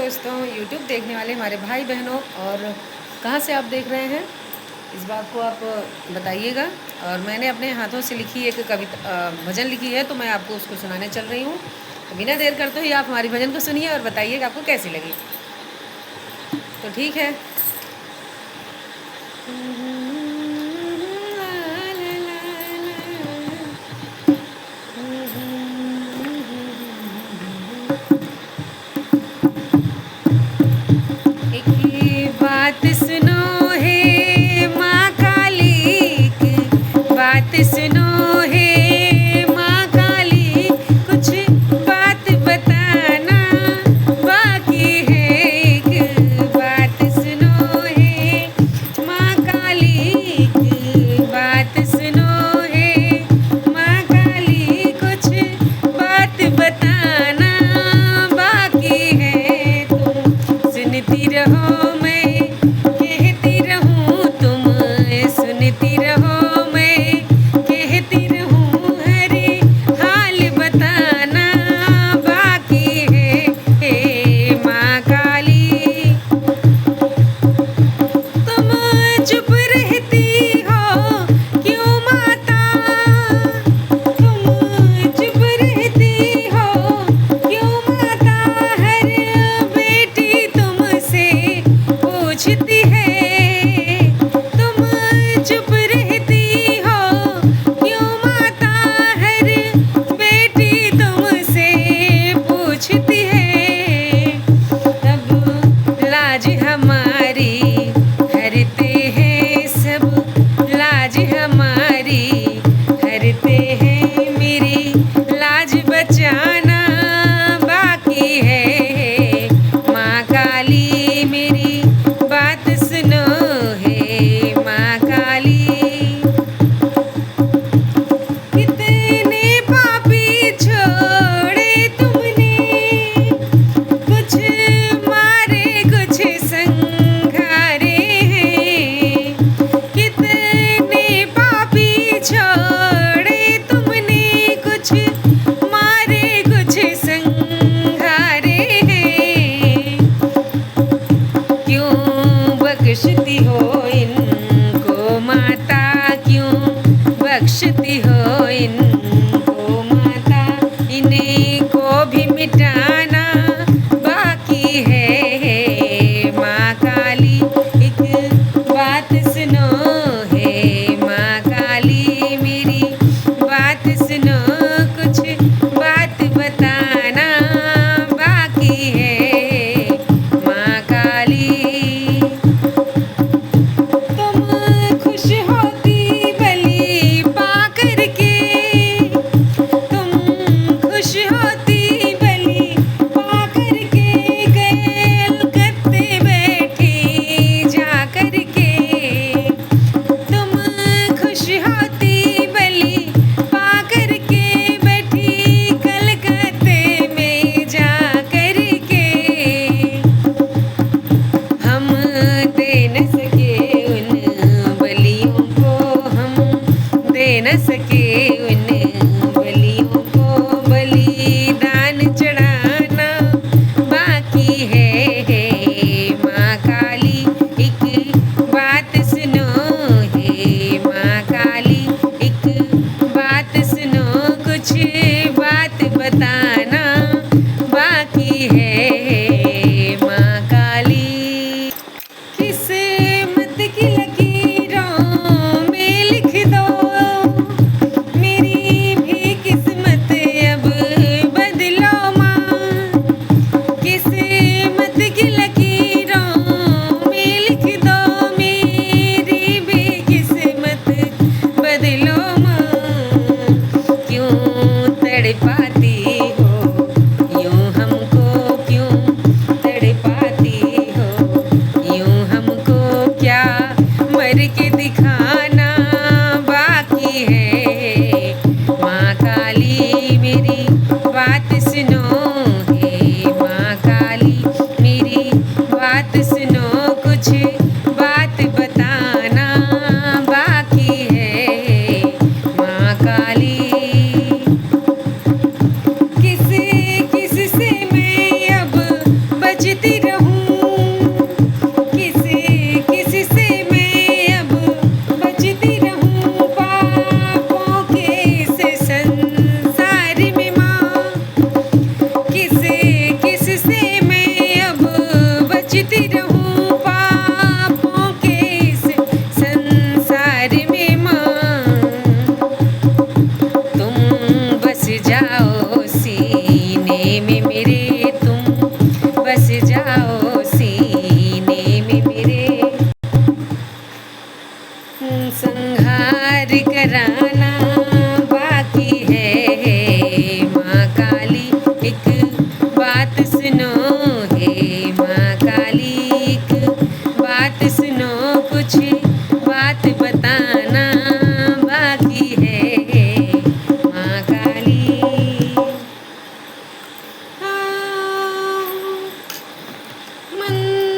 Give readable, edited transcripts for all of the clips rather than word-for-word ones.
दोस्तों, YouTube देखने वाले हमारे भाई बहनों, और कहाँ से आप देख रहे हैं इस बात को आप बताइएगा। और मैंने अपने हाथों से लिखी एक कविता भजन लिखी है, तो मैं आपको उसको सुनाने चल रही हूँ। तो बिना देर करते हुए आप हमारी भजन को सुनिए और बताइए कि आपको कैसी लगी। तो ठीक है। एक बात सुनो है माँ काली की, बात सुनो है माँ काली, कुछ बात बताना बाकी है। एक बात सुनो है माँ काली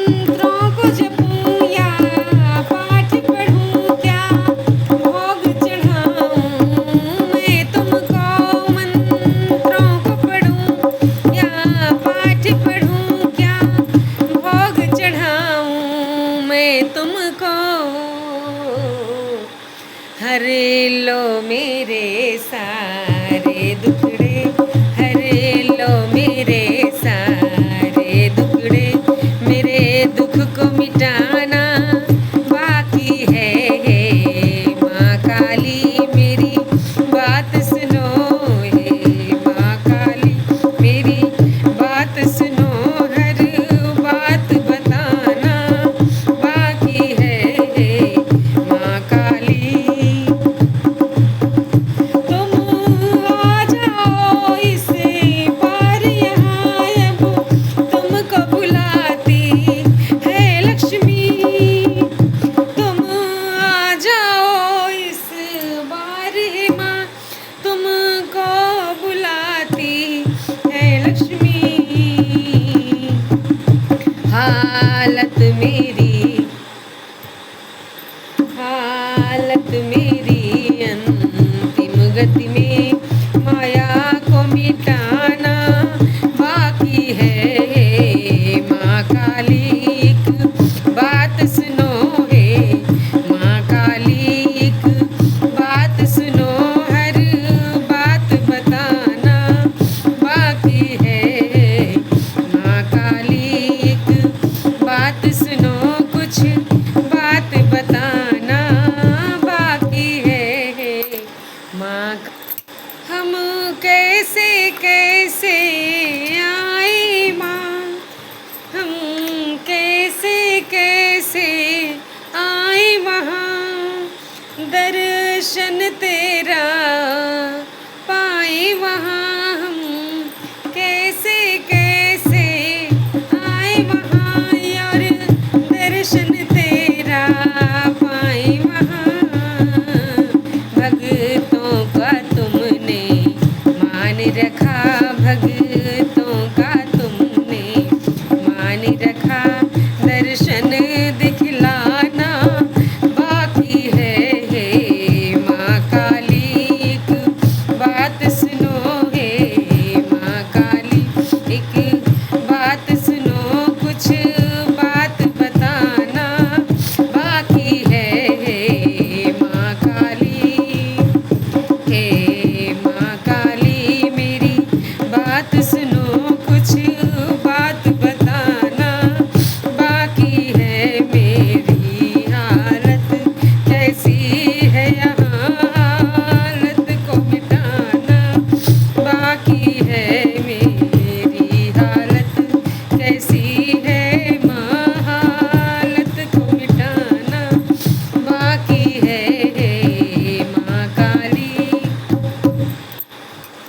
मंत्रों को जपूं या पाठ पढ़ूं, क्या भोग चढ़ाऊं मैं तुमको। मंत्रों को पढ़ूं या पाठ पढ़ूं, क्या भोग चढ़ाऊं मैं तुमको। हर लो मेरे सारे दुखड़े, हर लो मेरे सारे दुखड़े, मेरे दुख को मिटाना बाकी है। माँ काली मेरी बात सुनो, हे माँ काली मेरी बात सुनो, हर बात बताना बाकी है। माँ काली हालत मेरी, हालत मेरी अंतिम गति में माया को मिटाना बाकी है। माँ काली एक बात सुनो, है माँ काली एक बात सुनो, हर बात बताना बाकी है। माँ काली बात सुनो, कुछ बात बताना बाकी है। माँ हम कैसे कैसे आए माँ, हम कैसे कैसे आए वहाँ, दर्शन तेरा पाए वहाँ। हम कैसे कैसे आए वहाँ, और दर्शन तेरा पाए वहाँ। भक्तों का तुमने मान रखा, भक्तों का तुमने मान रखा।